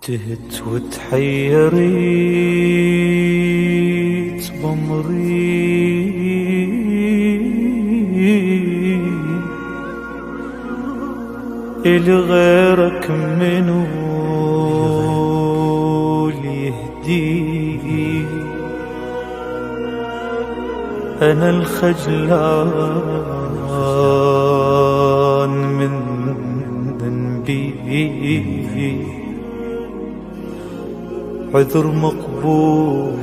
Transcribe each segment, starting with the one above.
تهت وتحيريت بمري إلي غيرك منو ليهدي. أنا الخجلان من ذنبي، عذر مقبول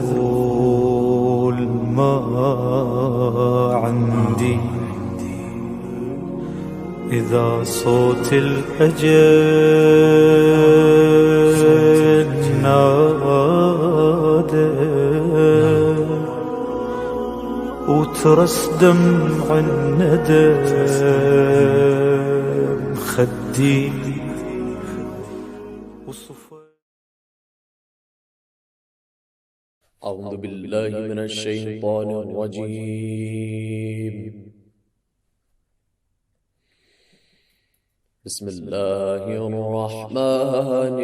ما عندي. إذا صوت الأجل نادى وترس دمع الندم خدي أعوذ بالله من الشيطان الرجيم. بسم الله الرحمن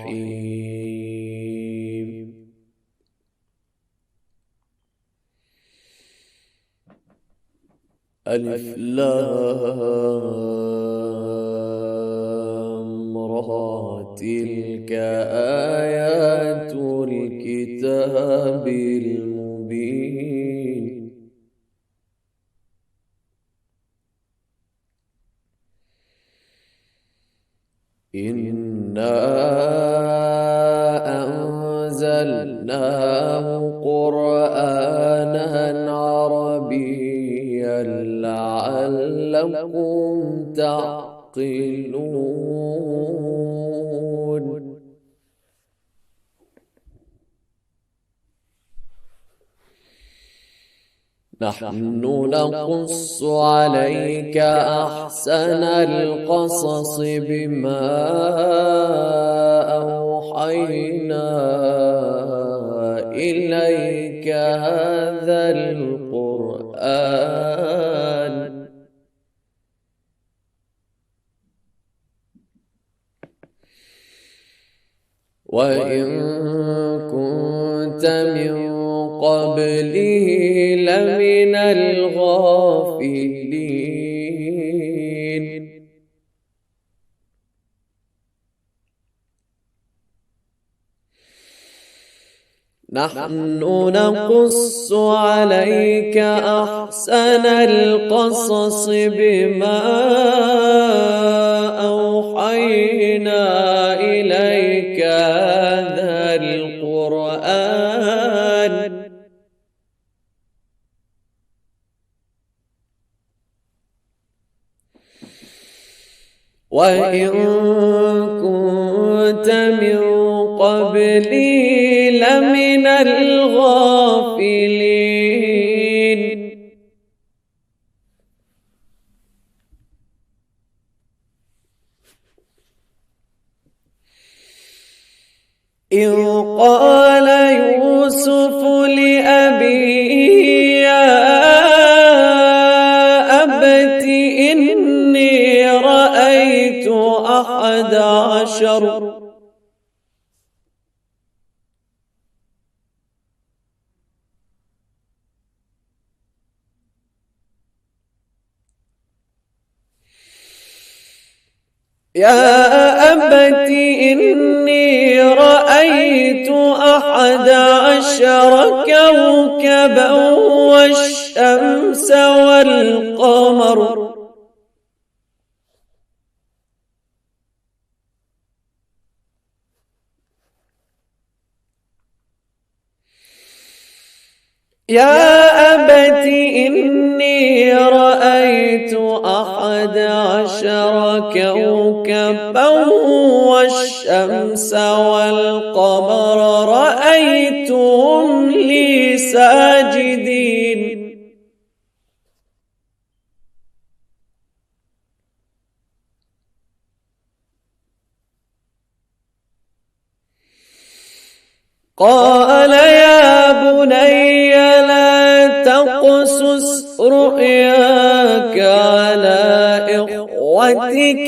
الرحيم. ألف لام را، تلك آيات الكتاب المبين. إنا أنزلناه قرآنا عربيا لعلكم تعقلون. نحن نقص عليك أحسن القصص بما أوحينا إليك هذا القرآن وإن كنت من قبله لمن الغافلين. نحن نقص عليك أحسن القصص بما أوحينا إليك هذا القرآن وإن كنت من قبله لمن الغافلين. إذ قال يوسف لأبيه يا أبت إني رأيت 11 يا أبت إني رأيت 11 كوكبا والشمس والقمر يا أبت إني رأيت 11 كوكبا والشمس والقمر رأيتهم لي ساجدين. قال يا بني لا تقصص رؤياك على فيكيد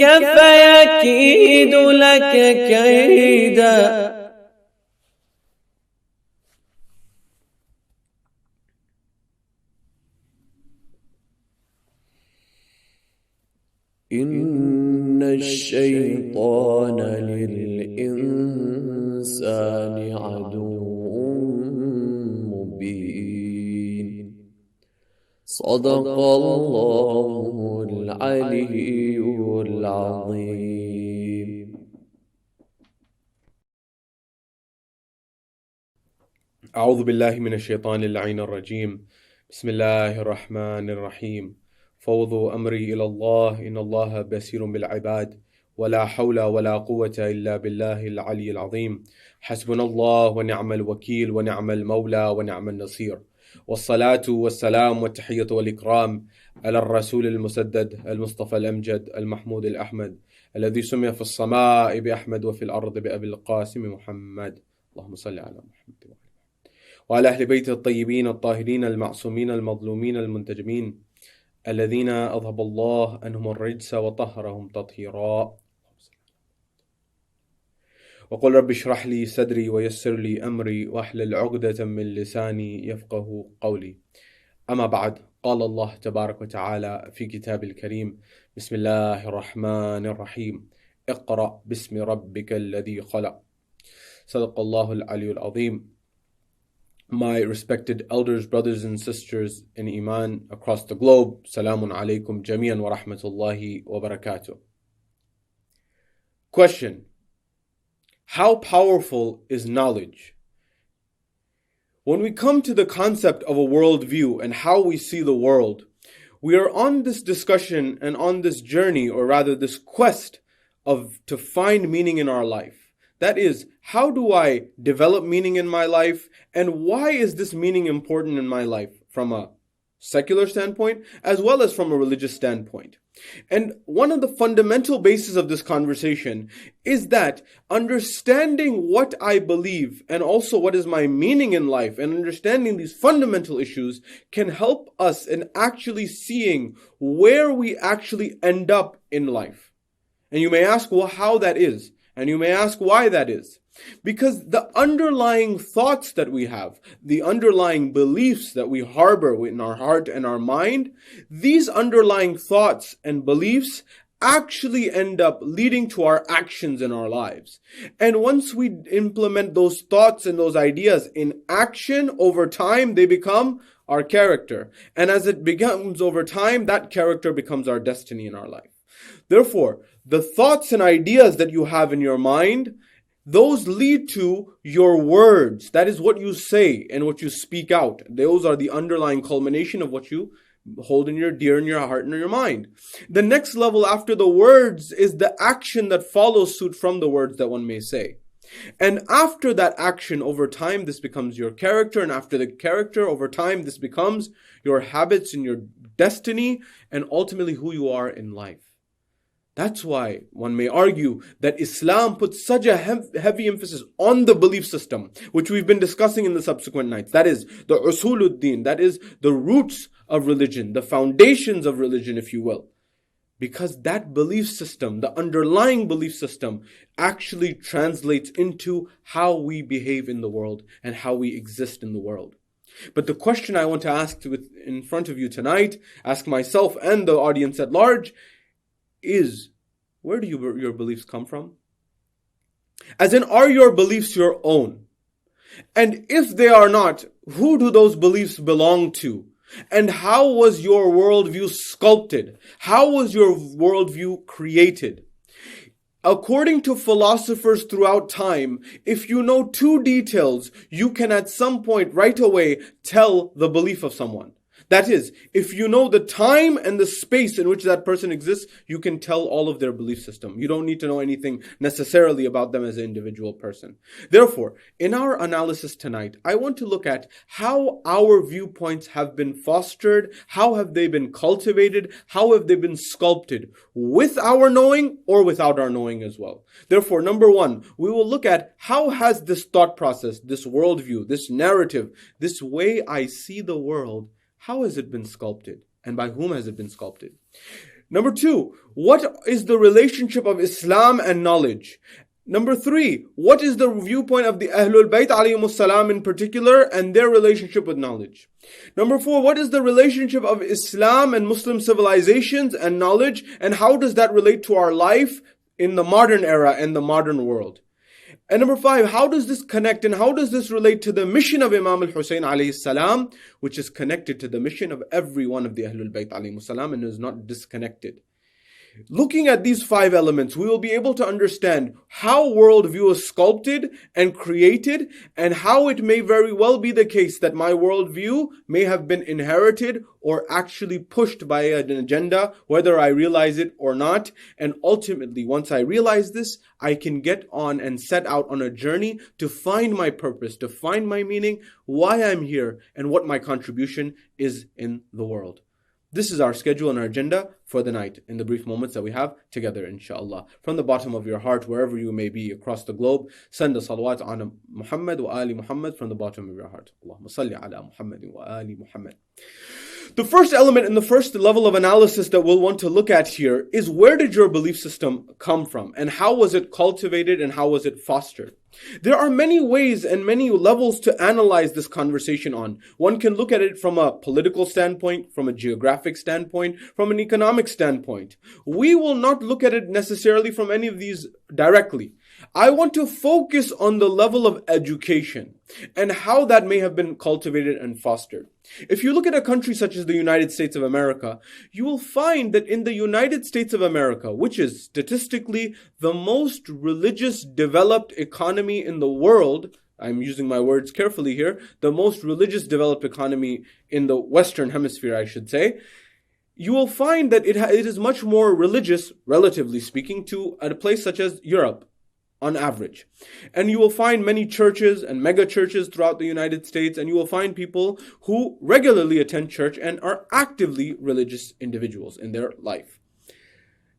لك كيدا إن الشيطان للإنسان عدو مبين صدق الله العلي العظيم. أعوذ بالله من الشيطان اللعين الرجيم. بسم الله الرحمن الرحيم. فوضوا أمري إلى الله إن الله بصير بالعباد ولا حول ولا قوة إلا بالله العلي العظيم. حسبنا الله ونعم الوكيل ونعم المولى ونعم النصير، والصلاة والسلام والتحية والإكرام على الرسول المسدد المصطفى الأمجد المحمود الأحمد الذي سمي في السماء بأحمد وفي الأرض بأبي القاسم محمد. اللهم صل على محمد وعلى أهل بيته الطيبين الطاهرين المعصومين المظلومين المنتجمين الذين أذهب الله عنهم الرجس وطهرهم تطهيرا. وقل رب اشرح لي صدري ويسر لي أمري واحلل عقدة من لساني يفقه قولي. أما بعد، قال الله تبارك وتعالى في كتاب الكريم: بسم الله الرحمن الرحيم. اقرأ باسم ربك الذي خلق. صدق الله العلي العظيم. My respected elders, brothers and sisters in Iman across the globe, Salamun alaikum jami'an wa rahmatullahi wa barakatuh. Question: how powerful is knowledge? When we come to the concept of a worldview and how we see the world, we are on this discussion and on this journey, or rather this quest to find meaning in our life. That is, how do I develop meaning in my life, and why is this meaning important in my life from a secular standpoint as well as from a religious standpoint? And one of the fundamental bases of this conversation is that understanding what I believe and also what is my meaning in life, and understanding these fundamental issues can help us in actually seeing where we actually end up in life. And you may ask, well, how that is? And you may ask why that is. Because the underlying thoughts that we have, the underlying beliefs that we harbor in our heart and our mind, these underlying thoughts and beliefs actually end up leading to our actions in our lives. And once we implement those thoughts and those ideas in action, over time, they become our character. And as it becomes over time, that character becomes our destiny in our life. Therefore, the thoughts and ideas that you have in your mind, those lead to your words. That is what you say and what you speak out. Those are the underlying culmination of what you hold in your dear in your heart and in your mind. The next level after the words is the action that follows suit from the words that one may say. And after that action, over time, this becomes your character. And after the character, over time, this becomes your habits and your destiny and ultimately who you are in life. That's why one may argue that Islam puts such a heavy emphasis on the belief system, which we've been discussing in the subsequent nights. That is the usuluddin, that is the roots of religion, the foundations of religion, if you will. Because that belief system, the underlying belief system, actually translates into how we behave in the world and how we exist in the world. But the question I want to ask in front of you tonight, ask myself and the audience at large, is, where do your beliefs come from? As in, are your beliefs your own? And if they are not, who do those beliefs belong to? And how was your worldview sculpted? How was your worldview created? According to philosophers throughout time, if you know two details, you can at some point right away tell the belief of someone. That is, if you know the time and the space in which that person exists, you can tell all of their belief system. You don't need to know anything necessarily about them as an individual person. Therefore, in our analysis tonight, I want to look at how our viewpoints have been fostered, how have they been cultivated, how have they been sculpted, with our knowing or without our knowing as well. Therefore, number one, we will look at how has this thought process, this worldview, this narrative, this way I see the world, how has it been sculpted? And by whom has it been sculpted? Number 2, what is the relationship of Islam and knowledge? Number 3, what is the viewpoint of the Ahlul Bayt alayhimus salam in particular and their relationship with knowledge? Number 4, what is the relationship of Islam and Muslim civilizations and knowledge, and how does that relate to our life in the modern era and the modern world? And number 5, how does this connect and how does this relate to the mission of Imam al-Hussein alayhi salam, which is connected to the mission of every one of the Ahlul Bayt alayhi salam and is not disconnected? Looking at these 5 elements, we will be able to understand how worldview is sculpted and created, and how it may very well be the case that my worldview may have been inherited or actually pushed by an agenda, whether I realize it or not. And ultimately, once I realize this, I can get on and set out on a journey to find my purpose, to find my meaning, why I'm here, and what my contribution is in the world. This is our schedule and our agenda for the night in the brief moments that we have together, inshallah. From the bottom of your heart, wherever you may be across the globe, send a salawat on Muhammad wa ali Muhammad from the bottom of your heart. Allahumma salli ala Muhammad wa ali Muhammad. The first element and the first level of analysis that we'll want to look at here is, where did your belief system come from, and how was it cultivated and how was it fostered? There are many ways and many levels to analyze this conversation on. One can look at it from a political standpoint, from a geographic standpoint, from an economic standpoint. We will not look at it necessarily from any of these directly. I want to focus on the level of education and how that may have been cultivated and fostered. If you look at a country such as the United States of America, you will find that in the United States of America, which is statistically the most religious developed economy in the world, I'm using my words carefully here, the most religious developed economy in the Western Hemisphere, I should say, you will find that it is much more religious, relatively speaking, to a place such as Europe, on average. And you will find many churches and mega churches throughout the United States, and you will find people who regularly attend church and are actively religious individuals in their life.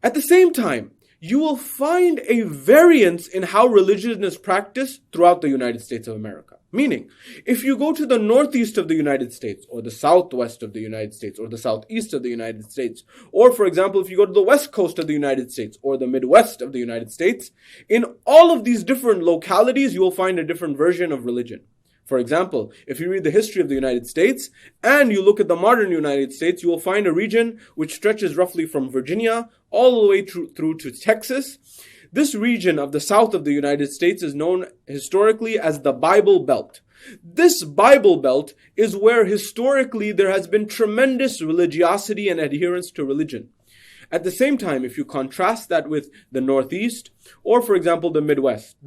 At the same time, you will find a variance in how religion is practiced throughout the United States of America. Meaning, if you go to the northeast of the United States, or the southwest of the United States, or the southeast of the United States, or for example, if you go to the west coast of the United States, or the midwest of the United States, in all of these different localities, you will find a different version of religion. For example, if you read the history of the United States, and you look at the modern United States, you will find a region which stretches roughly from Virginia all the way through to Texas. This region of the south of the United States is known historically as the Bible Belt. This Bible Belt is where historically there has been tremendous religiosity and adherence to religion. At the same time, if you contrast that with the Northeast, or for example the Midwest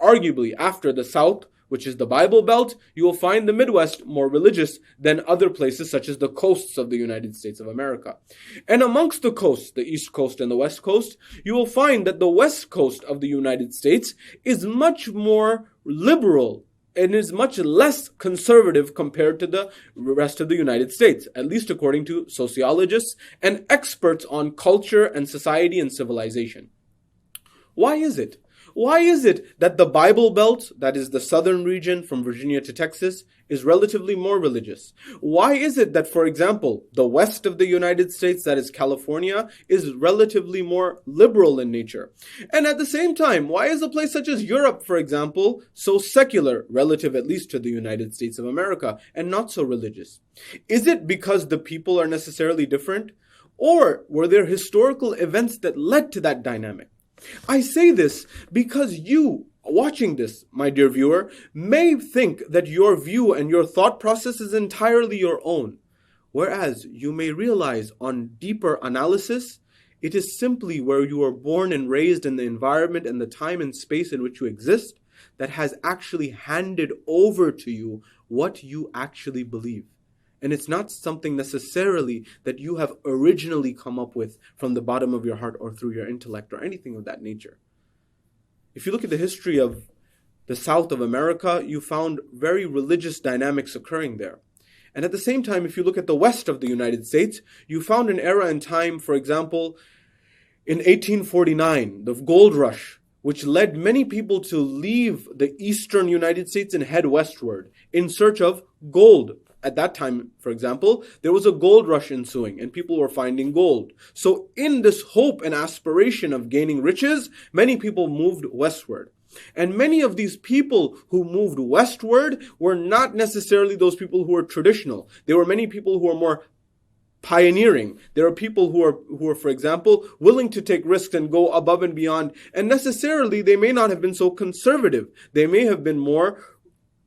arguably after the South, which is the Bible Belt, you will find the Midwest more religious than other places such as the coasts of the United States of America. And amongst the coasts, the East Coast and the West Coast, you will find that the West Coast of the United States is much more liberal and is much less conservative compared to the rest of the United States, at least according to sociologists and experts on culture and society and civilization. Why is it? Why is it that the Bible Belt, that is the southern region from Virginia to Texas, is relatively more religious? Why is it that, for example, the west of the United States, that is California, is relatively more liberal in nature? And at the same time, why is a place such as Europe, for example, so secular, relative at least to the United States of America, and not so religious? Is it because the people are necessarily different? Or were there historical events that led to that dynamic? I say this because you, watching this, my dear viewer, may think that your view and your thought process is entirely your own, whereas you may realize on deeper analysis, it is simply where you are born and raised in the environment and the time and space in which you exist that has actually handed over to you what you actually believe. And it's not something necessarily that you have originally come up with from the bottom of your heart or through your intellect or anything of that nature. If you look at the history of the South of America, you found very religious dynamics occurring there. And at the same time, if you look at the West of the United States, you found an era in time, for example, in 1849, the gold rush, which led many people to leave the eastern United States and head westward in search of gold. at that time, for example, there was a gold rush ensuing and people were finding gold. So in this hope and aspiration of gaining riches, many people moved westward. And many of these people who moved westward were not necessarily those people who were traditional. There were many people who were more pioneering. There are people who are, for example, willing to take risks and go above and beyond. And necessarily, they may not have been so conservative. They may have been more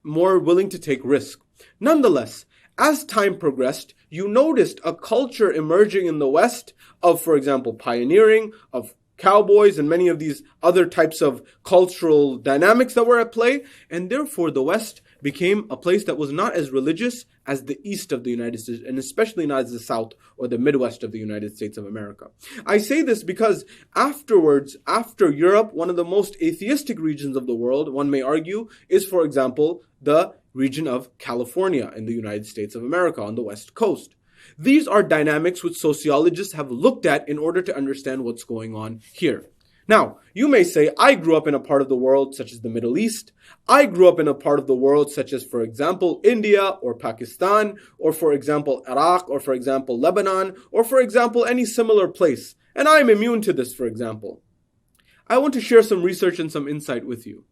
willing to take risk. Nonetheless, as time progressed, you noticed a culture emerging in the West of, for example, pioneering, of cowboys and many of these other types of cultural dynamics that were at play. And therefore, the West became a place that was not as religious as the east of the United States, and especially not as the south or the Midwest of the United States of America. I say this because afterwards, after Europe, one of the most atheistic regions of the world, one may argue, is, for example, the region of California in the United States of America on the West Coast. These are dynamics which sociologists have looked at in order to understand what's going on here. Now, you may say, I grew up in a part of the world such as the Middle East. I grew up in a part of the world such as, for example, India or Pakistan, or for example, Iraq, or for example, Lebanon, or for example, any similar place. And I am immune to this, for example. I want to share some research and some insight with you.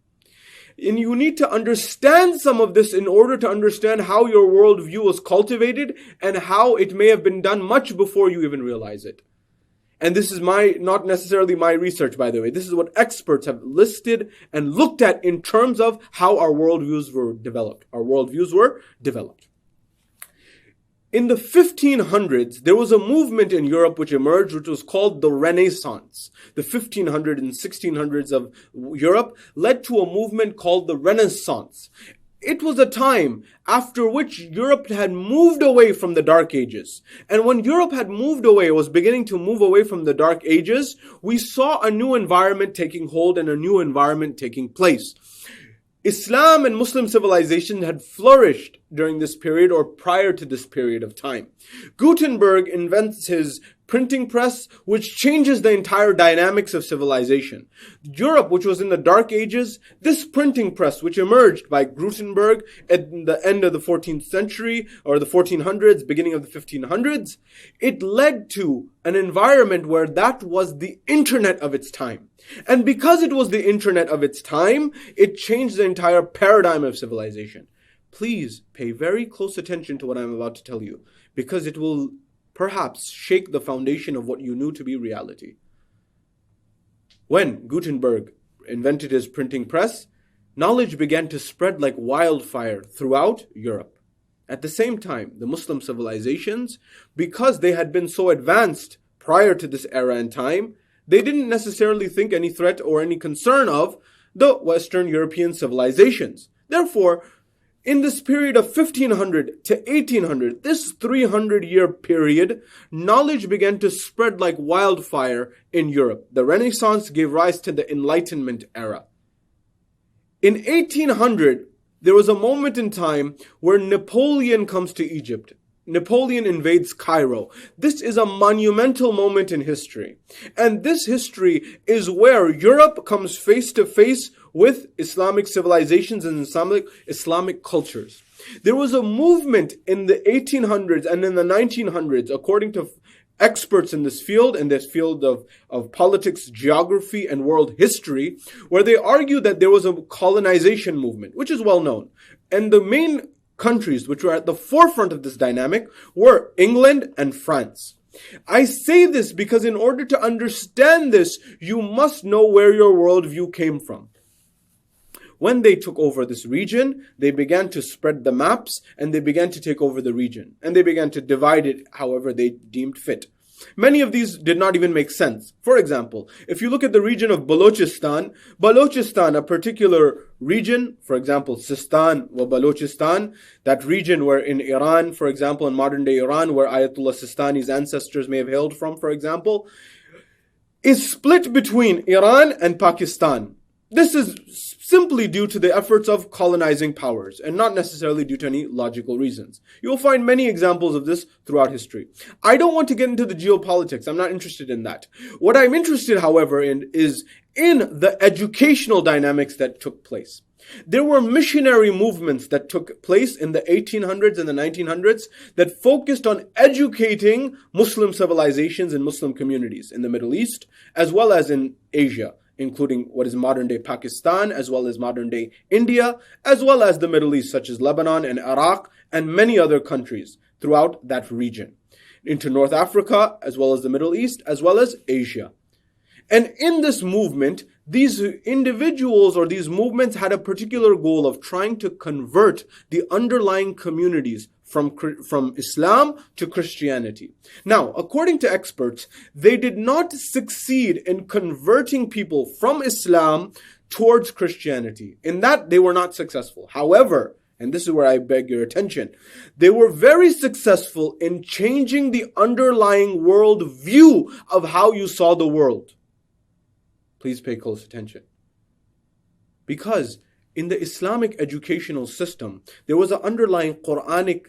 And you need to understand some of this in order to understand how your worldview was cultivated and how it may have been done much before you even realize it. And this is not necessarily my research, by the way. This is what experts have listed and looked at in terms of how our worldviews were developed. Our worldviews were developed. In the 1500s, there was a movement in Europe which emerged, which was called the Renaissance. The 1500s and 1600s of Europe led to a movement called the Renaissance. It was a time after which Europe had moved away from the Dark Ages. And when Europe had moved away, was beginning to move away from the Dark Ages, we saw a new environment taking hold and a new environment taking place. Islam and Muslim civilization had flourished during this period or prior to this period of time. Gutenberg invents his printing press, which changes the entire dynamics of civilization. Europe, which was in the Dark Ages, this printing press, which emerged by Gutenberg at the end of the 14th century, or the 1400s, beginning of the 1500s, it led to an environment where that was the internet of its time. And because it was the internet of its time, it changed the entire paradigm of civilization. Please pay very close attention to what I'm about to tell you, because it will perhaps shake the foundation of what you knew to be reality. When Gutenberg invented his printing press, knowledge began to spread like wildfire throughout Europe. At the same time, the Muslim civilizations, because they had been so advanced prior to this era and time, they didn't necessarily think any threat or any concern of the Western European civilizations. Therefore, in this period of 1500 to 1800, this 300-year period, knowledge began to spread like wildfire in Europe. The Renaissance gave rise to the Enlightenment era. In 1800, there was a moment in time where Napoleon comes to Egypt. Napoleon invades Cairo. This is a monumental moment in history. And this history is where Europe comes face to face with Islamic civilizations and Islamic cultures. There was a movement in the 1800s and in the 1900s, according to experts in this field of politics, geography, and world history, where they argue that there was a colonization movement, which is well known. And the main countries which were at the forefront of this dynamic were England and France. I say this because in order to understand this, you must know where your worldview came from. When they took over this region, they began to spread the maps and they began to take over the region. And they began to divide it however they deemed fit. Many of these did not even make sense. For example, if you look at the region of Balochistan, a particular region, for example, Sistan or Balochistan, that region where in Iran, for example, in modern day Iran, where Ayatollah Sistani's ancestors may have hailed from, for example, is split between Iran and Pakistan. This is simply due to the efforts of colonizing powers and not necessarily due to any logical reasons. You will find many examples of this throughout history. I don't want to get into the geopolitics. I'm not interested in that. What I'm interested, however, in is in the educational dynamics that took place. There were missionary movements that took place in the 1800s and the 1900s that focused on educating Muslim civilizations and Muslim communities in the Middle East as well as in Asia, including what is modern-day Pakistan, as well as modern-day India, as well as the Middle East, such as Lebanon and Iraq, and many other countries throughout that region, into North Africa, as well as the Middle East, as well as Asia. And in this movement, these individuals or these movements had a particular goal of trying to convert the underlying communities from Islam to Christianity. Now, according to experts, they did not succeed in converting people from Islam towards Christianity. In that, they were not successful. However, and this is where I beg your attention, they were very successful in changing the underlying world view of how you saw the world. Please pay close attention. Because in the Islamic educational system, there was an underlying Quranic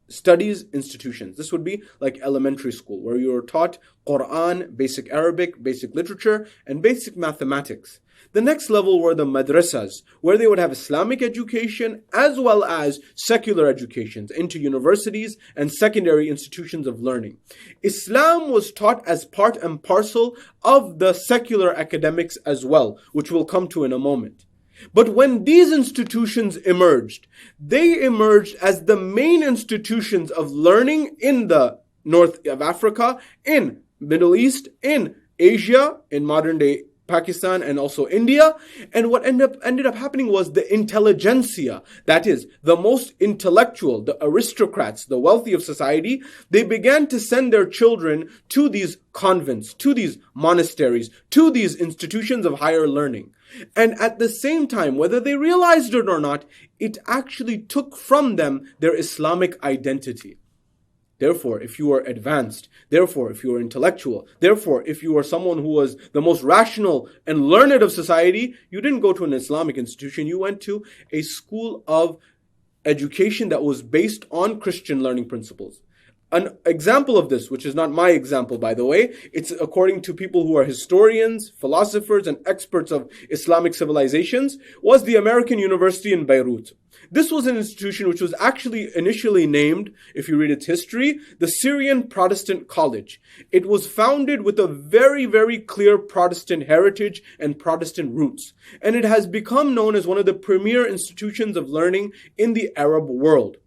studies institutions. This would be like elementary school, where you were taught Quran, basic Arabic, basic literature, and basic mathematics. The next level were the madrasas, where they would have Islamic education as well as secular educations into universities and secondary institutions of learning. Islam was taught as part and parcel of the secular academics as well, which we'll come to in a moment. But when these institutions emerged, they emerged as the main institutions of learning in the north of Africa, in Middle East, in Asia, in modern day Pakistan, and also India. And what ended up happening was the intelligentsia, that is, the most intellectual, the aristocrats, the wealthy of society, they began to send their children to these convents, to these monasteries, to these institutions of higher learning. And at the same time, whether they realized it or not, it actually took from them their Islamic identity. Therefore, if you were advanced, therefore, if you were intellectual, therefore, if you were someone who was the most rational and learned of society, you didn't go to an Islamic institution, you went to a school of education that was based on Christian learning principles. An example of this, which is not my example, by the way, it's according to people who are historians, philosophers, and experts of Islamic civilizations, was the American University in Beirut. This was an institution which was actually initially named, if you read its history, the Syrian Protestant College. It was founded with a very, very clear Protestant heritage and Protestant roots. And it has become known as one of the premier institutions of learning in the Arab world.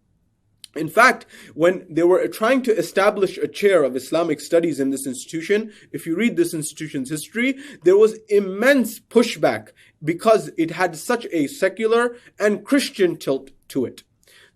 In fact, when they were trying to establish a chair of Islamic studies in this institution, if you read this institution's history, there was immense pushback because it had such a secular and Christian tilt to it.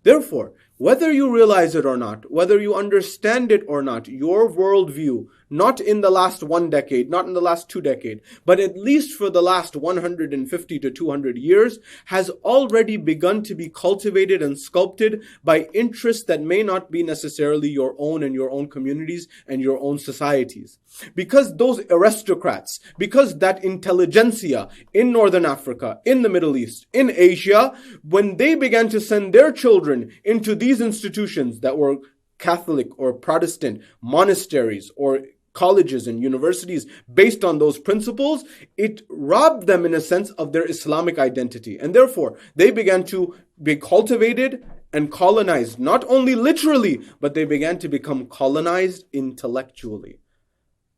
Therefore, whether you realize it or not, whether you understand it or not, your worldview, not in the last 1 decade, not in the last 2 decades, but at least for the last 150 to 200 years, has already begun to be cultivated and sculpted by interests that may not be necessarily your own and your own communities and your own societies. Because those aristocrats, because that intelligentsia in Northern Africa, in the Middle East, in Asia, when they began to send their children into these institutions that were Catholic or Protestant monasteries or colleges and universities based on those principles, it robbed them in a sense of their Islamic identity. And therefore, they began to be cultivated and colonized, not only literally, but they began to become colonized intellectually.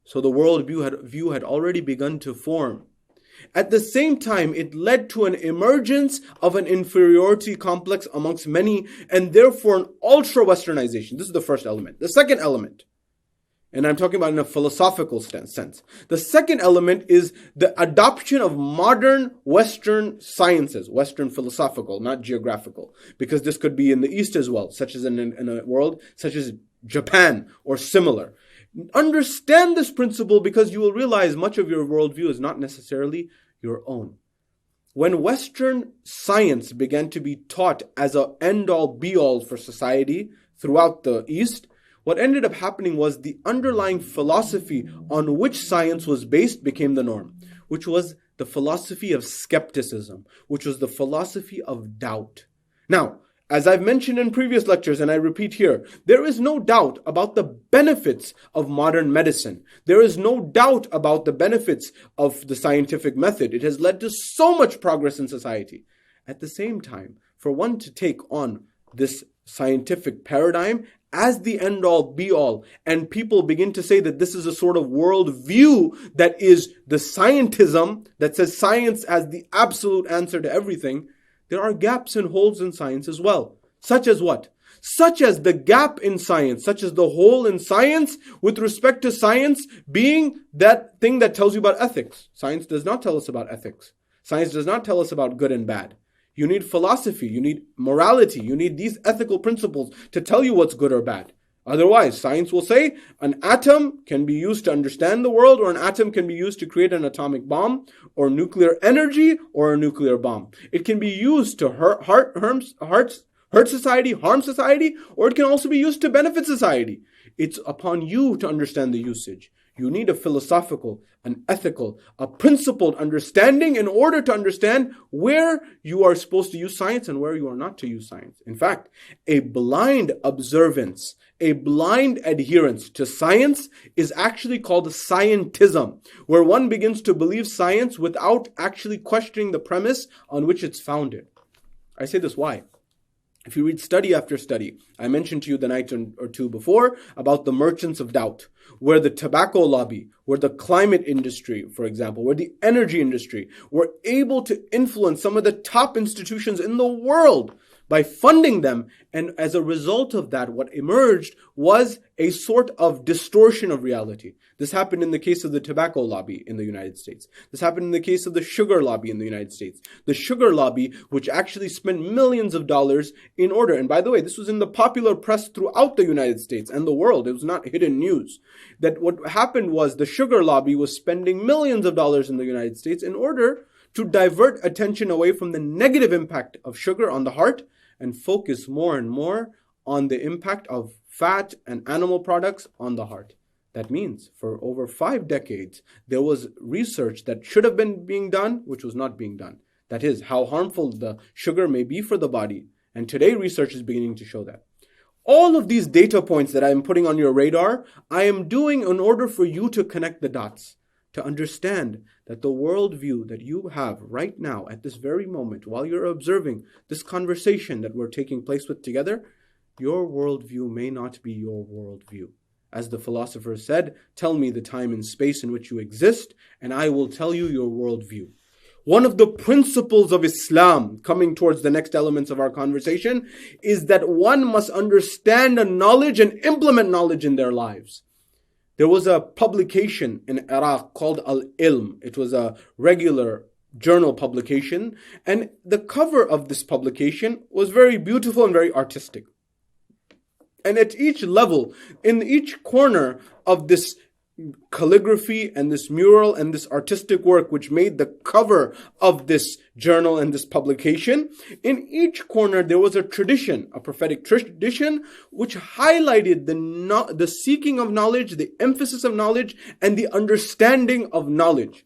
So the world view had already begun to form. At the same time, it led to an emergence of an inferiority complex amongst many, and therefore an ultra-Westernization. This is the first element. The second element, and I'm talking about in a philosophical sense. The second element is the adoption of modern Western sciences, Western philosophical, not geographical, because this could be in the East as well, such as in a world such as Japan or similar. Understand this principle because you will realize much of your worldview is not necessarily your own. When Western science began to be taught as an end-all be-all for society throughout the East, what ended up happening was the underlying philosophy on which science was based became the norm, which was the philosophy of skepticism, which was the philosophy of doubt. Now, as I've mentioned in previous lectures, and I repeat here, there is no doubt about the benefits of modern medicine. There is no doubt about the benefits of the scientific method. It has led to so much progress in society. At the same time, for one to take on this scientific paradigm as the end-all, be-all, and people begin to say that this is a sort of world view that is the scientism, that says science as the absolute answer to everything, there are gaps and holes in science as well. Such as what? Such as the gap in science, such as the hole in science with respect to science being that thing that tells you about ethics. Science does not tell us about ethics. Science does not tell us about good and bad. You need philosophy, you need morality, you need these ethical principles to tell you what's good or bad. Otherwise, science will say an atom can be used to understand the world, or an atom can be used to create an atomic bomb, or nuclear energy, or a nuclear bomb. It can be used to hurt society, harm society, or it can also be used to benefit society. It's upon you to understand the usage. You need a philosophical, an ethical, a principled understanding in order to understand where you are supposed to use science and where you are not to use science. In fact, a blind observance, a blind adherence to science is actually called scientism, where one begins to believe science without actually questioning the premise on which it's founded. I say this why? If you read study after study, I mentioned to you the night or two before about the merchants of doubt, where the tobacco lobby, where the climate industry, for example, where the energy industry were able to influence some of the top institutions in the world by funding them. And as a result of that, what emerged was a sort of distortion of reality. This happened in the case of the tobacco lobby in the United States. This happened in the case of the sugar lobby in the United States. The sugar lobby, which actually spent millions of dollars in order, and by the way, this was in the popular press throughout the United States and the world. It was not hidden news. That what happened was the sugar lobby was spending millions of dollars in the United States in order to divert attention away from the negative impact of sugar on the heart and focus more and more on the impact of fat and animal products on the heart. That means for over 5 decades, there was research that should have been being done, which was not being done. That is, how harmful the sugar may be for the body. And today, research is beginning to show that. All of these data points that I am putting on your radar, I am doing in order for you to connect the dots, to understand that the worldview that you have right now at this very moment, while you're observing this conversation that we're taking place with together, your worldview may not be your worldview. As the philosopher said, tell me the time and space in which you exist, and I will tell you your worldview. One of the principles of Islam, coming towards the next elements of our conversation, is that one must understand a knowledge and implement knowledge in their lives. There was a publication in Iraq called Al-Ilm. It was a regular journal publication, and the cover of this publication was very beautiful and very artistic. And at each level, in each corner of this calligraphy and this mural and this artistic work which made the cover of this journal and this publication, in each corner there was a tradition, a prophetic tradition, which highlighted the seeking of knowledge, the emphasis of knowledge, and the understanding of knowledge.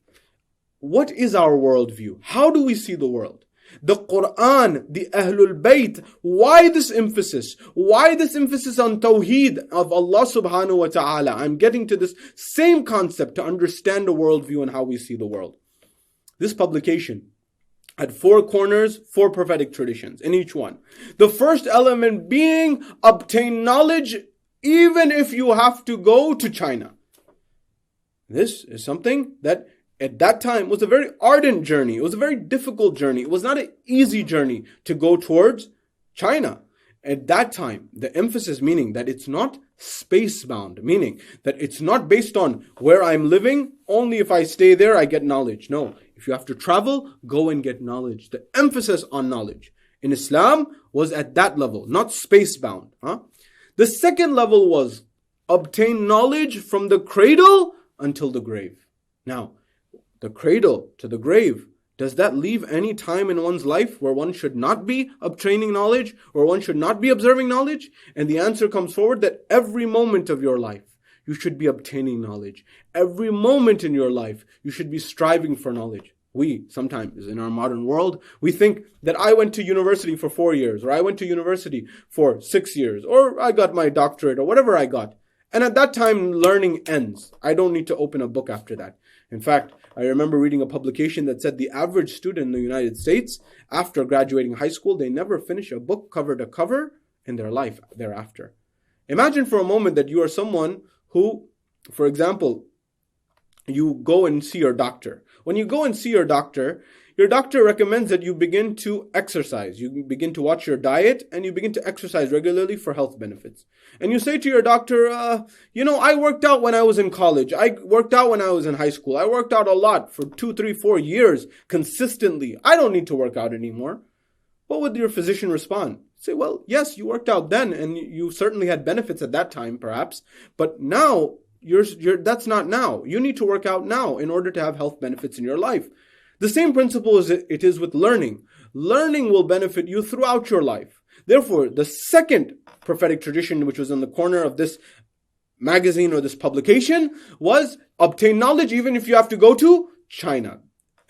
What is our worldview? How do we see the world? The Quran, the Ahlul Bayt, why this emphasis? Why this emphasis on Tawheed of Allah subhanahu wa ta'ala? I'm getting to this same concept to understand the worldview and how we see the world. This publication had 4 corners, 4 prophetic traditions in each one. The first element being obtain knowledge even if you have to go to China. This is something that at that time was a very ardent journey. It was a very difficult journey. It was not an easy journey to go towards China. At that time, the emphasis meaning that it's not space-bound, meaning that it's not based on where I'm living, only if I stay there I get knowledge. No, if you have to travel, go and get knowledge. The emphasis on knowledge in Islam was at that level, not space-bound. The second level was obtain knowledge from the cradle until the grave. Now, the cradle to the grave, does that leave any time in one's life where one should not be obtaining knowledge, or one should not be observing knowledge? And the answer comes forward that every moment of your life, you should be obtaining knowledge. Every moment in your life, you should be striving for knowledge. We, sometimes in our modern world, we think that I went to university for 4 years, or I went to university for 6 years, or I got my doctorate, or whatever I got. And at that time, learning ends. I don't need to open a book after that. In fact, I remember reading a publication that said the average student in the United States, after graduating high school, they never finish a book cover to cover in their life thereafter. Imagine for a moment that you are someone who, for example, you go and see your doctor. When you go and see your doctor recommends that you begin to exercise. You begin to watch your diet and you begin to exercise regularly for health benefits. And you say to your doctor, I worked out when I was in college. I worked out when I was in high school. I worked out a lot for 2, 3, 4 years consistently. I don't need to work out anymore. What would your physician respond? Say, well, yes, you worked out then and you certainly had benefits at that time, perhaps. But now, that's not now. You need to work out now in order to have health benefits in your life. The same principle as it is with learning. Learning will benefit you throughout your life. Therefore, the second prophetic tradition, which was in the corner of this magazine or this publication, was obtain knowledge even if you have to go to China.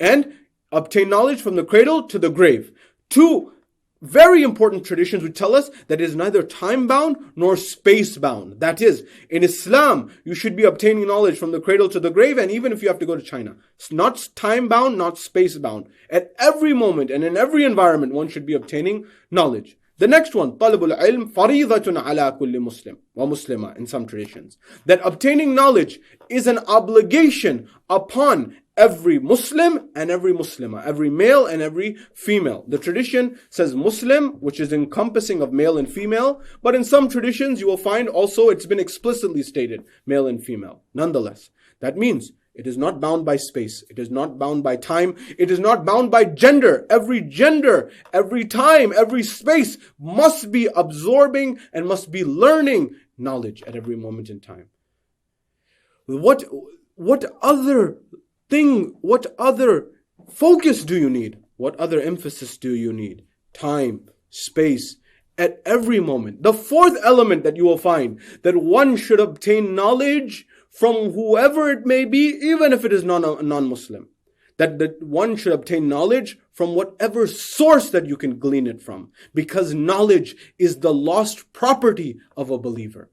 And obtain knowledge from the cradle to the grave. Two very important traditions would tell us that it is neither time-bound nor space-bound. That is, in Islam, you should be obtaining knowledge from the cradle to the grave, and even if you have to go to China. It's not time-bound, not space-bound. At every moment and in every environment, one should be obtaining knowledge. The next one, طَلَبُ الْعِلْمِ فَرِيضَةٌ عَلَى كُلِّ مُسْلِمٍ وَمُسْلِمَةٍ in some traditions. That obtaining knowledge is an obligation upon every Muslim and every Muslimah, every male and every female. The tradition says Muslim, which is encompassing of male and female, but in some traditions you will find also it's been explicitly stated, male and female. Nonetheless, that means it is not bound by space, it is not bound by time, it is not bound by gender. Every time, every space must be absorbing and must be learning knowledge at every moment in time. What other focus do you need? What other emphasis do you need? Time, space, at every moment. The fourth element that you will find, that one should obtain knowledge from whoever it may be, even if it is non-Muslim. That one should obtain knowledge from whatever source that you can glean it from. Because knowledge is the lost property of a believer.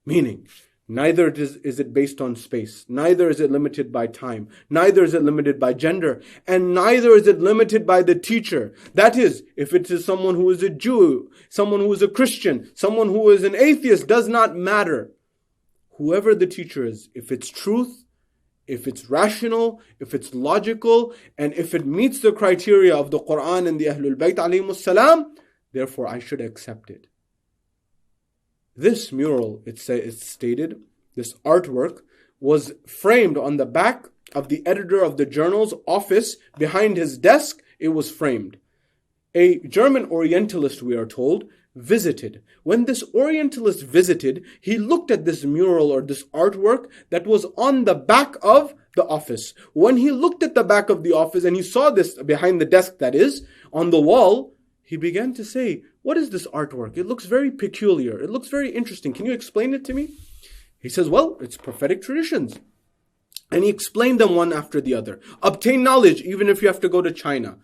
Meaning, neither is it based on space, neither is it limited by time, neither is it limited by gender, and neither is it limited by the teacher. That is, if it is someone who is a Jew, someone who is a Christian, someone who is an atheist, does not matter. Whoever the teacher is, if it's truth, if it's rational, if it's logical, and if it meets the criteria of the Quran and the Ahlul Bayt alayhimus salam, therefore I should accept it. This mural, it's stated, this artwork was framed on the back of the editor of the journal's office. Behind his desk, it was framed. A German Orientalist, we are told, visited. When this Orientalist visited, he looked at this mural or this artwork that was on the back of the office. When he looked at the back of the office and he saw this behind the desk, that is, on the wall, he began to say, what is this artwork? It looks very peculiar. It looks very interesting. Can you explain it to me? He says, well, it's prophetic traditions. And he explained them one after the other. Obtain knowledge, even if you have to go to China.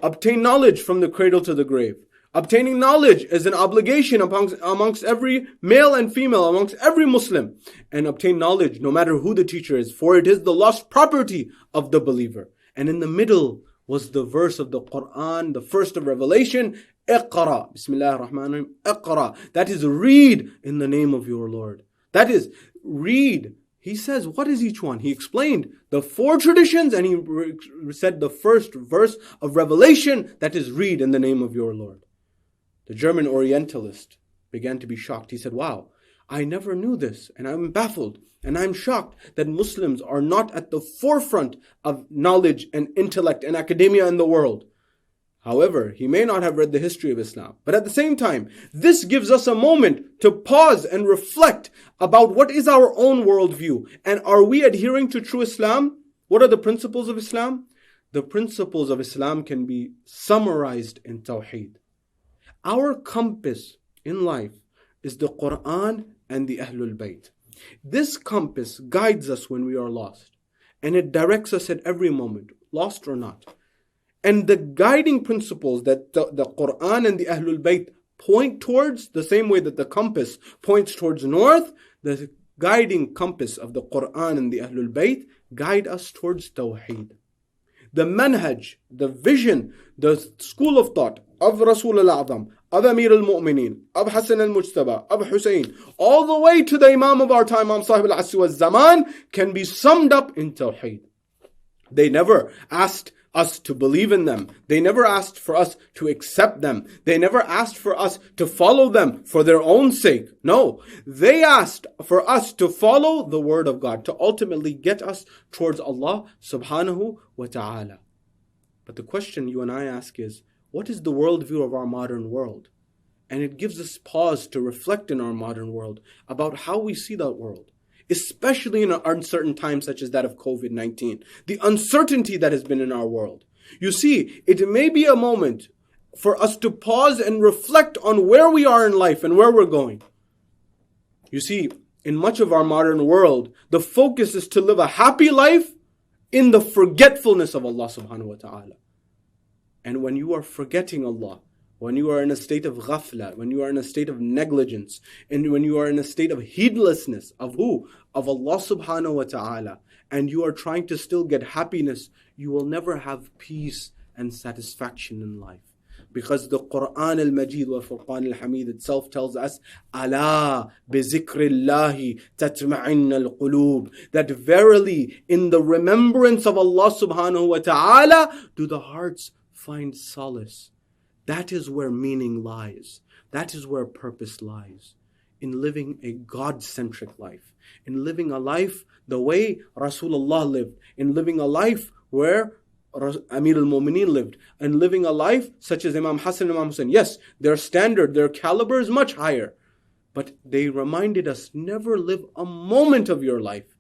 Obtain knowledge from the cradle to the grave. Obtaining knowledge is an obligation amongst every male and female, amongst every Muslim. And obtain knowledge, no matter who the teacher is, for it is the lost property of the believer. And in the middle was the verse of the Quran, the first of Revelation, Iqra, Bismillah ar-Rahman ar-Rahim, Iqra. That is, read in the name of your Lord. That is, read. He says, what is each one? He explained the four traditions and he said the first verse of Revelation, that is, read in the name of your Lord. The German Orientalist began to be shocked. He said, wow, I never knew this, and I'm baffled, and I'm shocked that Muslims are not at the forefront of knowledge and intellect and academia in the world. However, he may not have read the history of Islam. But at the same time, this gives us a moment to pause and reflect about what is our own worldview. And are we adhering to true Islam? What are the principles of Islam? The principles of Islam can be summarized in Tawheed. Our compass in life is the Quran and the Ahlul Bayt. This compass guides us when we are lost. And it directs us at every moment. lost or not. And the guiding principles that the Quran and the Ahlul Bayt point towards, the same way that the compass points towards north, the guiding compass of the Quran and the Ahlul Bayt guide us towards Tawheed. The manhaj, the vision, the school of thought of Rasul al-A'zam, of Amir al-Mu'mineen, of Hassan al-Mujtaba, of Hussein, all the way to the Imam of our time, Imam Sahib al-Asri wal-Zaman, can be summed up in Tawheed. They never asked us to believe in them. They never asked for us to accept them. They never asked for us to follow them for their own sake. No, they asked for us to follow the word of God, to ultimately get us towards Allah subhanahu wa ta'ala. But the question you and I ask is, what is the worldview of our modern world? And it gives us pause to reflect in our modern world about how we see that world, especially in an uncertain time such as that of COVID-19, the uncertainty that has been in our world. You see, it may be a moment for us to pause and reflect on where we are in life and where we're going. You see, in much of our modern world, the focus is to live a happy life in the forgetfulness of Allah subhanahu wa ta'ala. And when you are forgetting Allah, when you are in a state of ghafla, when you are in a state of negligence, and when you are in a state of heedlessness of who? Of Allah subhanahu wa ta'ala, and you are trying to still get happiness, you will never have peace and satisfaction in life. Because the Quran al-Majid wa Furqan al-Hamid itself tells us, Ala bi zikrillahi tatma'inna al-qulub, that verily in the remembrance of Allah subhanahu wa ta'ala do the hearts find solace. That is where meaning lies. That is where purpose lies. In living a God-centric life. In living a life the way Rasulullah lived. In living a life where Amir al-Mu'mineen lived. And living a life such as Imam Hassan and Imam Hussein. Yes, their standard, their caliber is much higher. But they reminded us, never live a moment of your life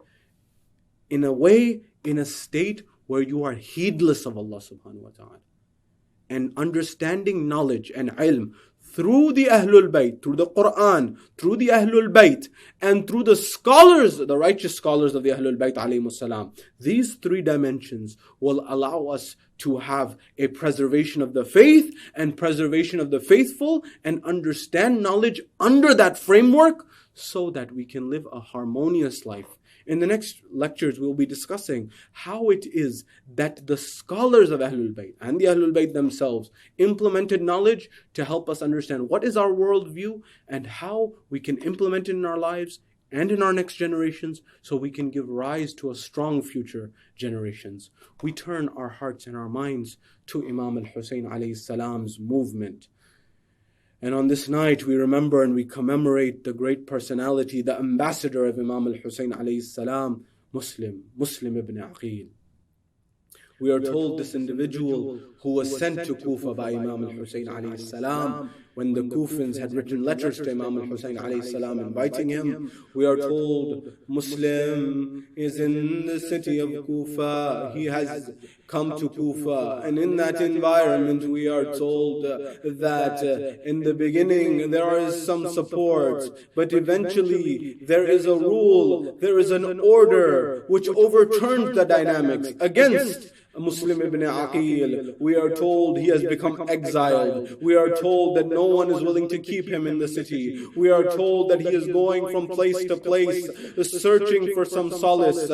in a way, in a state where you are heedless of Allah subhanahu wa ta'ala. And understanding knowledge and ilm through the Ahlul Bayt, through the Quran, through the Ahlul Bayt, and through the scholars, the righteous scholars of the Ahlul Bayt alayhimus salam. These three dimensions will allow us to have a preservation of the faith and preservation of the faithful, and understand knowledge under that framework so that we can live a harmonious life. In the next lectures, we'll be discussing how it is that the scholars of Ahlul Bayt and the Ahlul Bayt themselves implemented knowledge to help us understand what is our worldview and how we can implement it in our lives and in our next generations so we can give rise to a strong future generations. We turn our hearts and our minds to Imam al-Hussein alayhi salam's movement. And on this night, we remember and we commemorate the great personality, the ambassador of Imam al-Hussein alayhi salam, Muslim ibn Aqil. We are told this individual who was sent to Kufa by Imam al-Hussein alayhi salam, when the Kufans had written letters to Imam al-Hussein alayhi salam inviting him, we are told Muslim is in the city of Kufa. He has come to Kufa, and in that environment we are told that in the beginning there is some support, but eventually there is a rule, there is an order which overturns the dynamics against Muslim ibn Aqil. We are told he has become exiled. We are told that no one is willing to keep him in the city. We are told that he is going from place to place, searching for some solace,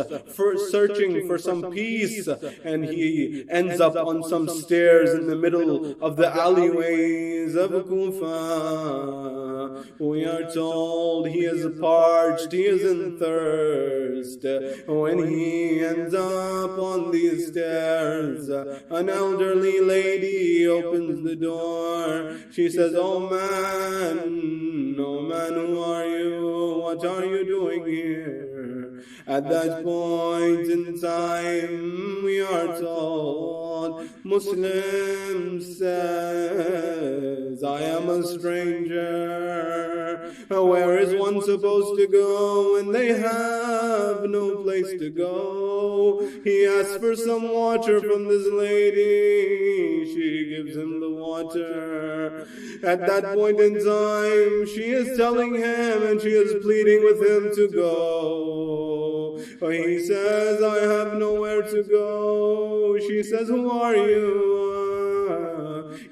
searching for some peace, and he ends up on some stairs in the middle of the alleyways of Kufa. We are told he is parched, he is in thirst. When he ends up on these stairs, an elderly lady opens the door. She says, oh man, who are you? What are you doing here? At that point in time, we are told, Muslim says, I am a stranger. Where is one supposed to go when they have no place to go? He asks for some water from this lady. She gives him the water. At that point in time, she is telling him and she is pleading with him to go. He says, I have nowhere to go. She says, who are you?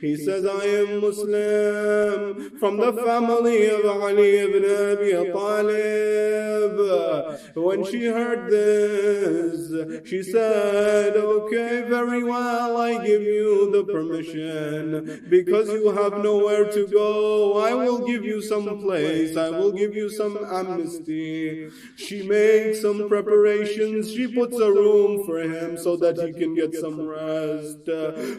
He says, I am Muslim from the family of Ali ibn Abi Talib. When she heard this, she said, okay, very well, I give you the permission. Because you have nowhere to go, I will give you some place. I will give you some amnesty. She makes some preparations. She puts a room for him so that he can get some rest.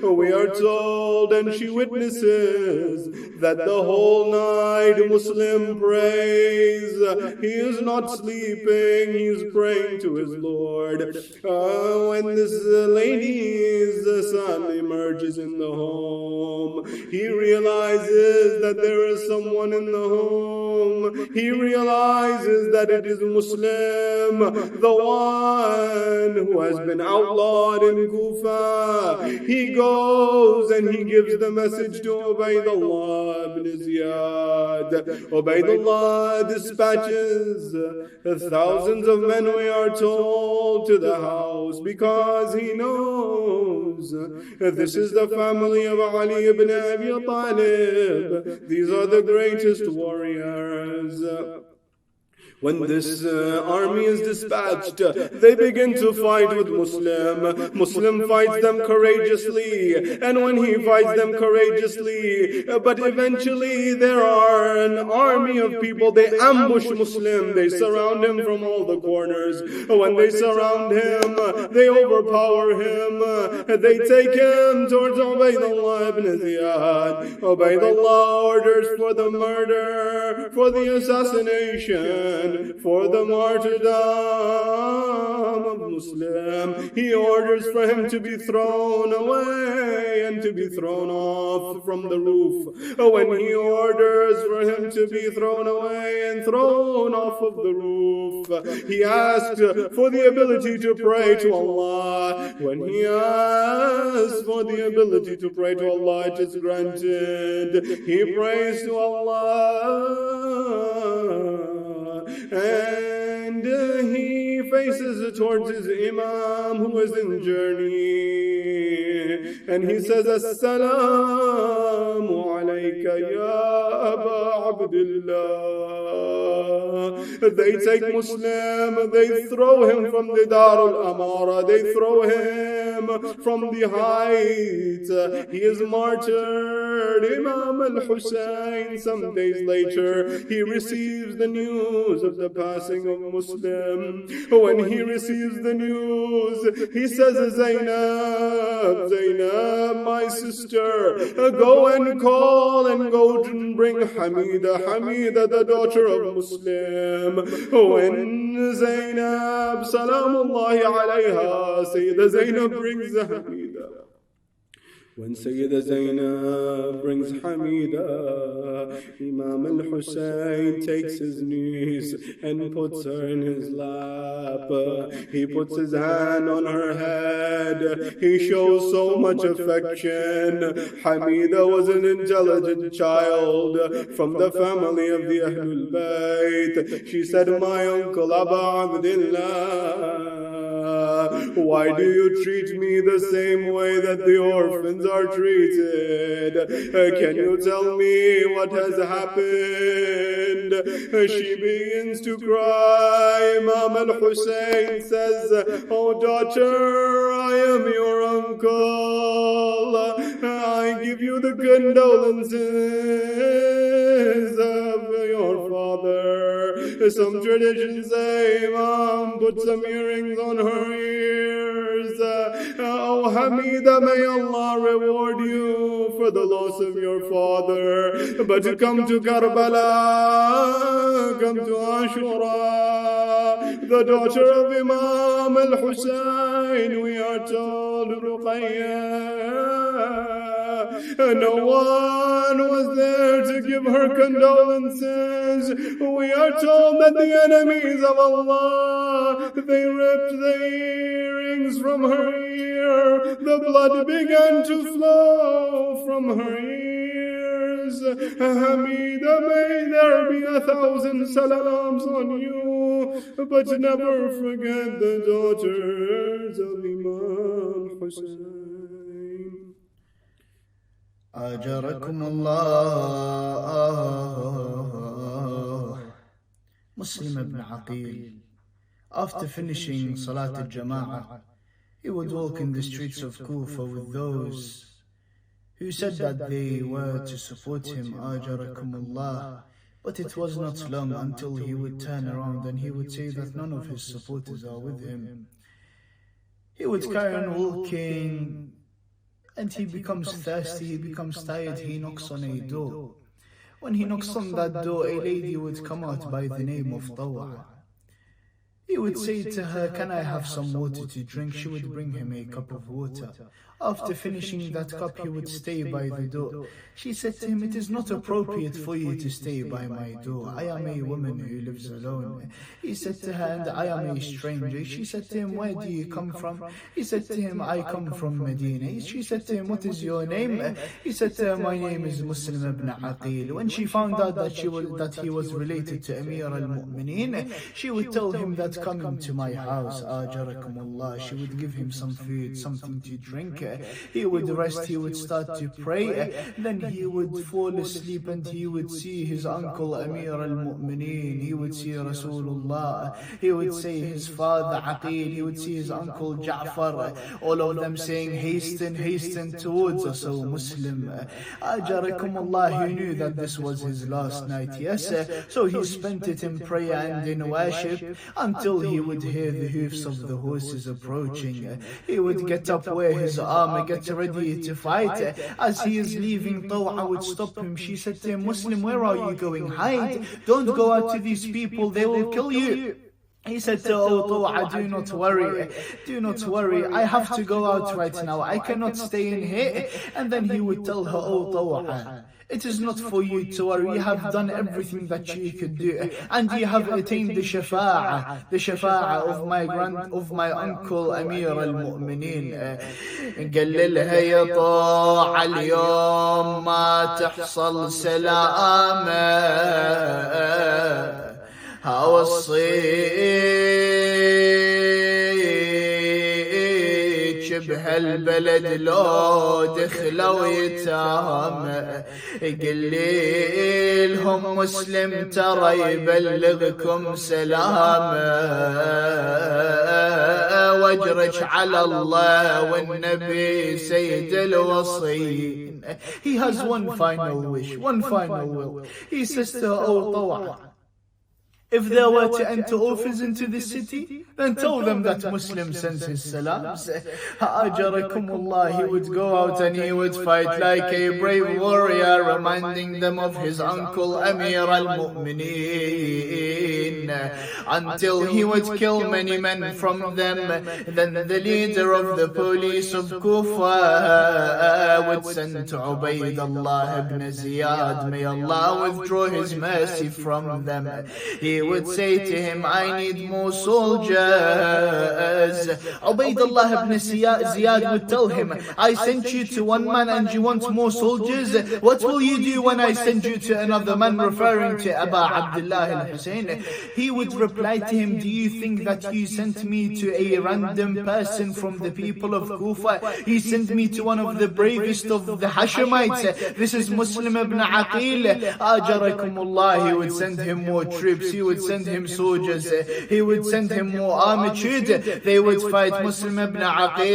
We are told, and she witnesses that the whole night Muslim prays. He is not sleeping, he is praying to his Lord. When this lady's son emerges in the home, he realizes that there is someone in the home. He realizes that it is Muslim, the one who has been outlawed in Kufa. He goes and he gives the message to Ubaydullah ibn Ziyad. Ubaydullah dispatches thousands of men, we are told, to the house because he knows this is the family of Ali ibn Abi Talib. These are the greatest warriors. When this army is dispatched, they begin to fight with Muslim. Muslim fights them courageously, and when he fights them courageously, but eventually there are an army of people, they ambush Muslim, they surround him from all the corners. When they surround him, they overpower him, they take him towards Ubaydullah ibn Ziyad. Ubaydullah orders for the murder, for the assassination, for the martyrdom of Muslim. He orders for him to be thrown away and to be thrown off from the roof. When he orders for him to be thrown away and thrown off of the roof, he asked for the ability to pray to Allah. When he asked for the ability to pray to Allah, it is granted. He prays to Allah. And he faces towards his Imam who is in journey, and he says, Assalamu alayka ya Aba Abdullah. They take Muslim, they throw him from the Darul Amara, they throw him from the height. He is martyred. Imam al-Hussein, some days later, he receives the news of the passing of Muslim. When he receives the news, he says, Zainab, Zainab, my sister, go and call and go and bring Hamida, Hamida, the daughter of Muslim. When Zainab, salamullahi alayha, Sayyid Zainab brings Hamida. When Sayyid Zainab brings Hamida, Imam al-Hussein takes his niece and puts her in his lap. He puts his hand on her head. He shows so much affection. Hamida was an intelligent child from the family of the Ahlul Bayt. She said, my uncle Aba Abdullah, why do you treat me the same way that the orphans are treated? Can you tell me what has happened? She begins to cry. Imam al-Hussein says, oh daughter, I am your uncle. I give you the condolences of your father. Some traditions say Imam put some earrings on her ears. Oh Hamida, may Allah reward you for the loss of your father. But come to Karbala, come to Ashura, the daughter of Imam al-Hussein, we are told, Ruqayya, No one was there to give her condolences. We are told that the enemies of Allah, they ripped the earrings from her ear. The blood began to flow from her ears. Hamida, may there be 1,000 salams on you, but never forget the daughters of Imam Hussein. أجركم الله. Muslim ibn Aqil, after finishing Salat al-Jama'ah, he would walk in the streets of Kufa with those who said that they were to support him, أجركم الله. But it was not long until he would turn around and he would say that none of his supporters are with him. He would carry on walking, and he becomes thirsty, he becomes tired, he knocks on a door. When he knocks on that door, a lady would come out by the name of Tawa. He would say to her, "Can I have some water to drink?" She would bring him a cup of water. After finishing that cup, he would stay by the door. She said to him, "It is not appropriate for you to stay by my door. I am a woman who lives alone." He said to her, "And I am a stranger." She said to him, "Where do you come from?" He said to him, "I come from Medina." She said to him, "What is your name?" He said to her, "My name is Muslim ibn Aqil." When she found out that he was related to Amir al-Mu'mineen, she would tell him that, "Come into my house, Ajarakumullah." She would give him some food, something to drink. He would rest, he would start to pray, then he would fall asleep and he would see his uncle Amir al-Mu'mineen, he would see Rasulullah, he would see his father Aqil, he would see his uncle Ja'far, all of them saying, "Hasten, hasten towards us, O Muslim." Ajarakumullah, he knew that this was his last night, yes, so he spent it in prayer and in worship until he would hear the hoofs of the horses approaching. He would get up, wear his armor, get ready to fight. As he is leaving, Tawa would stop him. She said to him, "Muslim, where are you going? Hide. Don't go out to these people. They will kill you." He said to her, "Oh Tawa, do not worry. Do not worry. I have to go out right now. I cannot stay in here." And then he would tell her, "Oh Tawa, it is not for you to worry. You have done everything that you could do, and you have attained the shafa'ah of my uncle Amir al-Mu'mineen." قال لها يا طاعة اليوم ما تحصل سلامة، بهالبلد لو دخلوا يتام، قلي لهم مسلم ترى يبلغكم سلامة، واجرج على الله والنبي سيد الوصيين. He has one final wish, one final will. He says to her, "Oh Tawa, if they were to enter orphans into the city, then tell them that Muslim sends his salams." Ajarakumullah, he would go out and he would fight like a brave warrior, reminding them of his uncle Amir al-Mu'mineen, until he would kill many men from them. Then the leader of the police of Kufa would send to Ubaydullah ibn Ziyad, may Allah withdraw his mercy from them. He would say to him, "I need more soldiers." Ubaydullah ibn Ziyad would tell him, "I sent you to one man and you want more soldiers? What will you do when I send you to another man?" Referring to Abu Abdullah al-Hussein. He would reply to him, "Do you think that you sent me to a random person from the people of Kufa? He sent me to one of the bravest of the Hashemites. This is Muslim ibn Aqil." Ajarakumullah, he would send him more troops, he would send him soldiers, he would send him more armatured. They would fight Muslim ibn Aqil.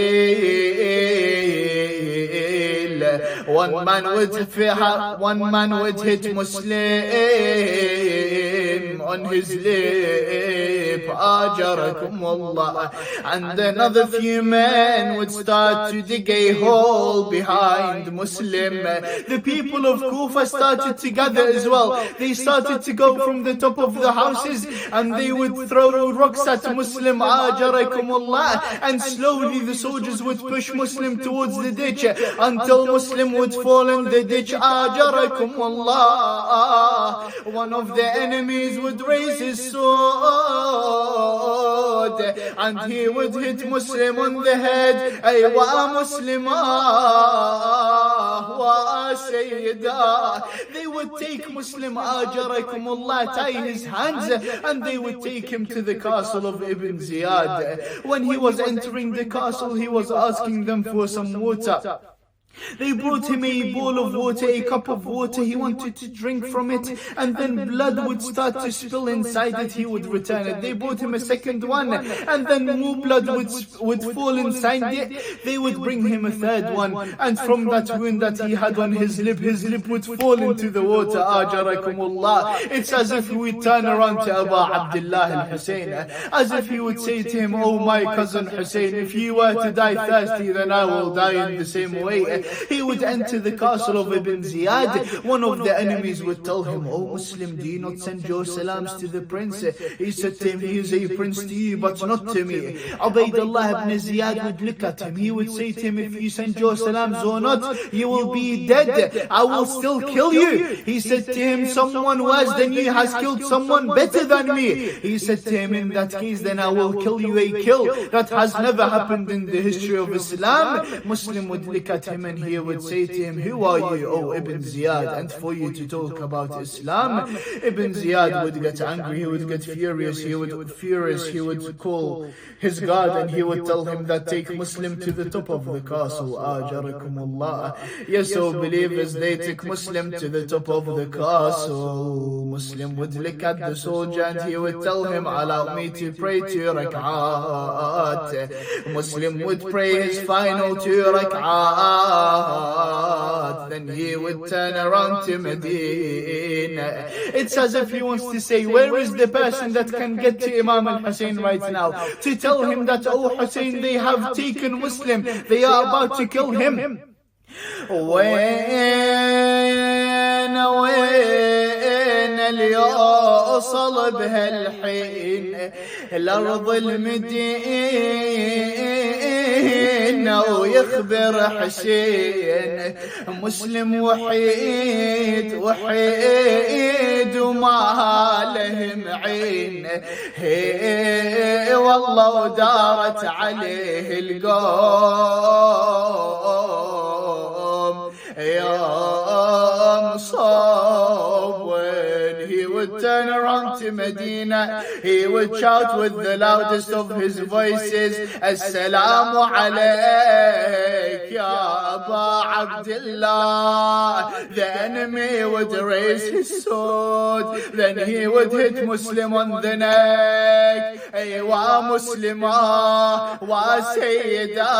One man would hit Muslim on his lip, Ajarakumullah. And another few men would start to dig a hole behind Muslim. The people of Kufa started to gather as well. They started to go from the top of the houses and they would throw rocks at Muslim, Ajarakumullah. And slowly the soldiers would push Muslim towards the ditch until Muslim would fall in the ditch, Ajarakumullah. One of the enemies would raise his sword and he would hit Muslim on the head. Aywa Muslimah wa Sayyida. They would take Muslim, Ajarakumullah, tie his hands, and they would take him to the castle of Ibn Ziyad. When he was entering the castle, he was asking them for some water. They brought him a bowl of water, a cup of water. He wanted to drink from it, and then blood would start to spill inside it. He would return it. They brought him a second one, and then more blood would fall inside it. They would bring him a third one, and from that wound that he had on his lip would fall into the water. Ajarakumullah. It's as if we turn around to Abu Abdullah al-Hussein, as if he would say to him, "Oh, my cousin Hussein, if you were to die thirsty, then I will die in the same way." He would enter the castle of Ibn Ziyad. One of the enemies would tell him, "Oh Muslim, do you not send your salams to the prince?" He said to him, "He is a prince to you, but not to me." Ubaydullah ibn Ziyad would look at him. He would say to him, "If you send your salams or not, you will be dead. I will still kill you." He said to him, "Someone worse than you has killed someone better than me." He said to him, "In that case, then I will kill you a kill that has never happened in the history of Islam." Muslim would look at him and he would say to him, "Who are you, O Ibn Ziyad, and for you to talk about Islam?" Ibn Ziyad would get angry, he would get furious, he would call his guard and he would tell him that take Muslim to the top of the castle. Ajarakumullah. Yes, so believers, they took Muslim to the top of the castle. Muslim would look at the soldier and he would tell him, "Allow me to pray 2 rak'at." Muslim would pray his final 2 rak'at. Then he would turn around to Medina. It's as if he wants to say, where is the person that can get to Imam al-Hussein right now to tell him that, "Oh Hussein, they have taken Muslim, they are about to kill him." وين اللي يوصل بهالحين الأرض المدينة ويخبر حسين مسلم وحيد وما له معين. هي والله ودارت عليه القوم يوم صوب. When he would turn around to Medina, he would shout with the loudest of his voices, "Assalamu alayk ya Aba Abdullah." The enemy would raise his sword, then he would hit Muslim on the neck. "Aywa Muslimah wa Sayyida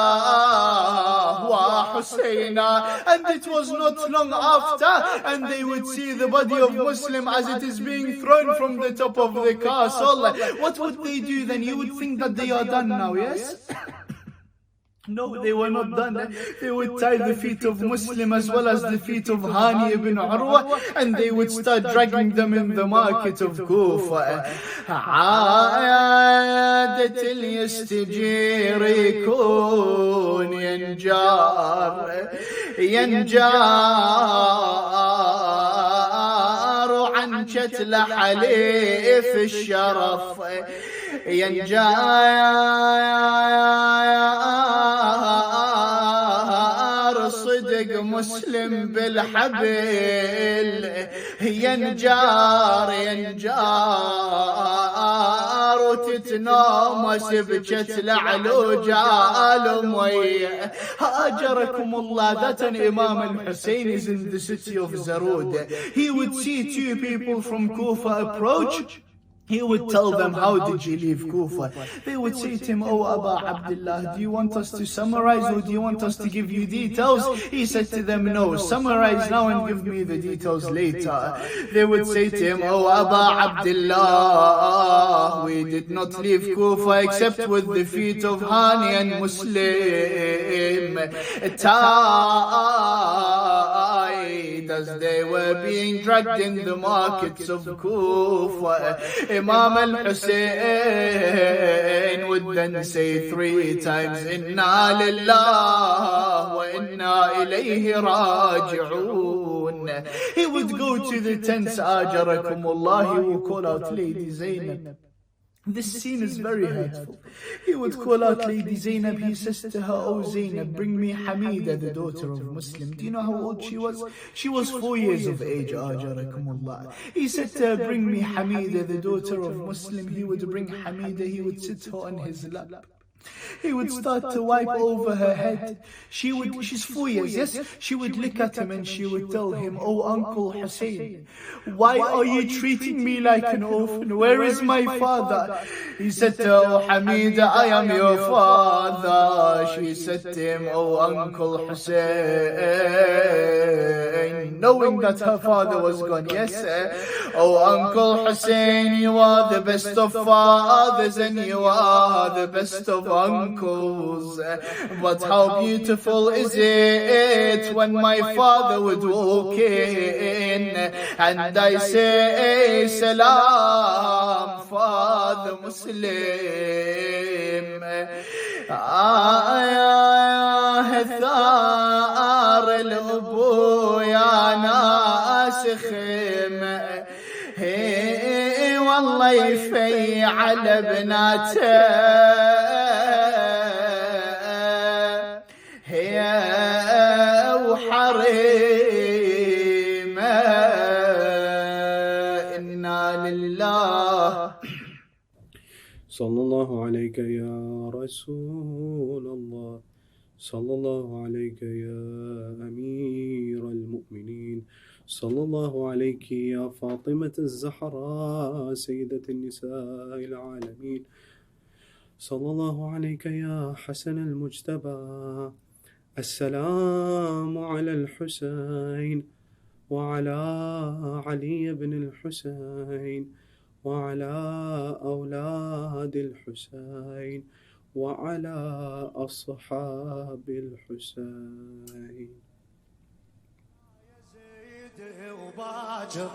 wa Husayna." And it was not long after, and they would see the body of Muslim as it is being thrown from the top of the castle. What would they do then? You would think that they are done now, yes? No, they were not done. They would tie the feet of Muslim as well as the feet of Hani ibn Urwa, and they would start dragging them in the market of Kufa. عادة اليستجير يكون ينجار عن شتل حليف الشرف ينجار صدق مسلم بالحبل ينجار وتتنامس بشتل علوجال مي. أجركم Allah, that an Imam al-Hussein is in the city of Zarud. He would see 2 people from Kufa approach. He would tell them, how did you leave Kufa? They would say to him, oh Aba Abdullah, do you want us to summarize or do you want us to give you details? He said to them, no, summarize now and give me the details later. They would say to him, oh Aba Abdullah, we did not leave Kufa except with the feet of Hani and Muslim, tied as they were being dragged in the markets of Kufa. Imam al-Hussein would then say 3 times, Inna lillah wa inna ilayhi raji'un. He would go to the tents, Ajarakumullah, he would call out Lady Zainab. This scene is very hurtful. He would call out Lady Zainab. He says to her, oh Zainab, bring me Hamida, the daughter of Muslim. Do you know how old she was? She was 4 years of age, Ajarakumullah. He said to her, bring me Hamida, the daughter of Muslim. He would bring Hamida, he would sit her on his lap. He would start to wipe over her head. She's 4 years, yes? She would look at him and she would tell him, oh Uncle Hussein, why are you treating me like an orphan? Where is my father? He said to her, oh Hamida, I am your father. She said to him, oh Uncle Hussein, knowing that her father was gone, yes? Oh Uncle Hussein, you are the best of fathers and you are the best of uncles, but how beautiful is it when my father would walk in and I say salam, Father Muslim. ثار الأبو يا ناس خيم والله يفي على بناته وحريمة إنا لله. صلى الله عليك يا رسول الله، صلى الله عليك يا أمير المؤمنين، صلى الله عليك يا فاطمة الزهراء سيدة النساء العالمين، صلى الله عليك يا حسن المجتبى. السلام على الحسين وعلى علي بن الحسين وعلى أولاد الحسين وعلى أصحاب الحسين. يزيد وباجر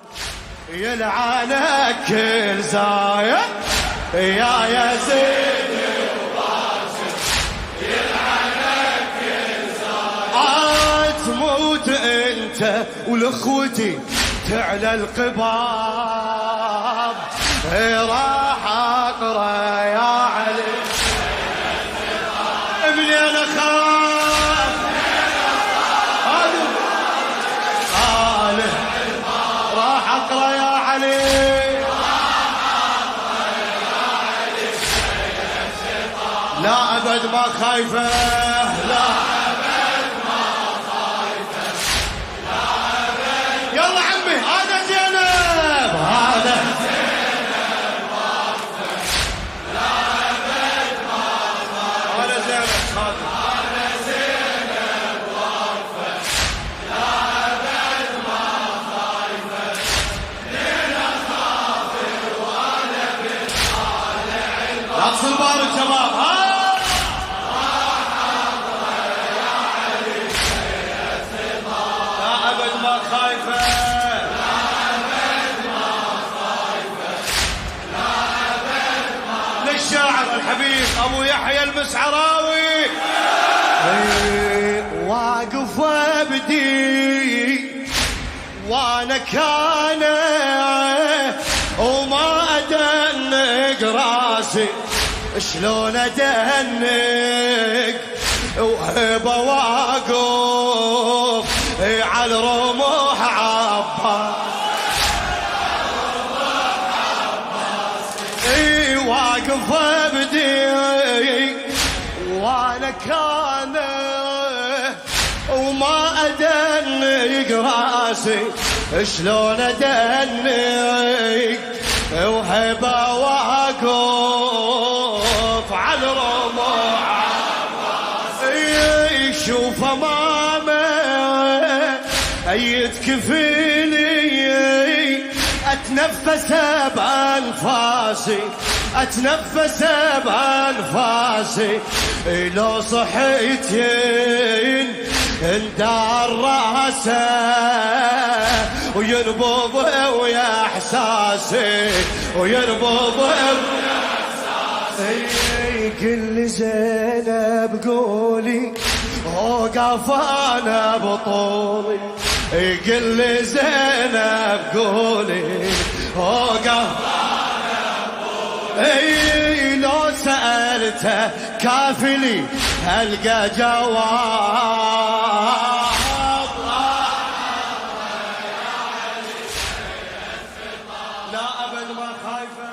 يلعنك كل زايد، يا يزيد وباجر يلعنك كل زايد. تموت انت والاخوتي تعلى القباب، راح اقرا يا علي ابني انا خاف راح اقرا يا علي لا ابد ما خايفه، لا ابد ما خايفه، لا ابد. يلا عمي هذا زينب، هذا رقص البار الشباب. لا أبد ما خايفة، لا أبد ما خايفة، لا أبد ما. للشاعر الحبيب أبو يحيى المسعراوي، واقف وابدي وانا كان وما ادنق راسي، شلون ادنق وهبه واقف على الرموح عباس، واقف ابدي وانا كان وما ادنق راسي، شلون ادنق وهبة واقف على الرموع يشوف امامه يتكفيني اتنفس بانفاسي اتنفس بانفاسي لو صحيتين اندار راسه وينبض ويا احساسي وينبض ويا احساسي قل لي زينب قولي اوقف انا بطولي قل لي زينب قولي اوقف انا بطولي لو سألته كافلي هلقى جواب لا أبد ما خايفة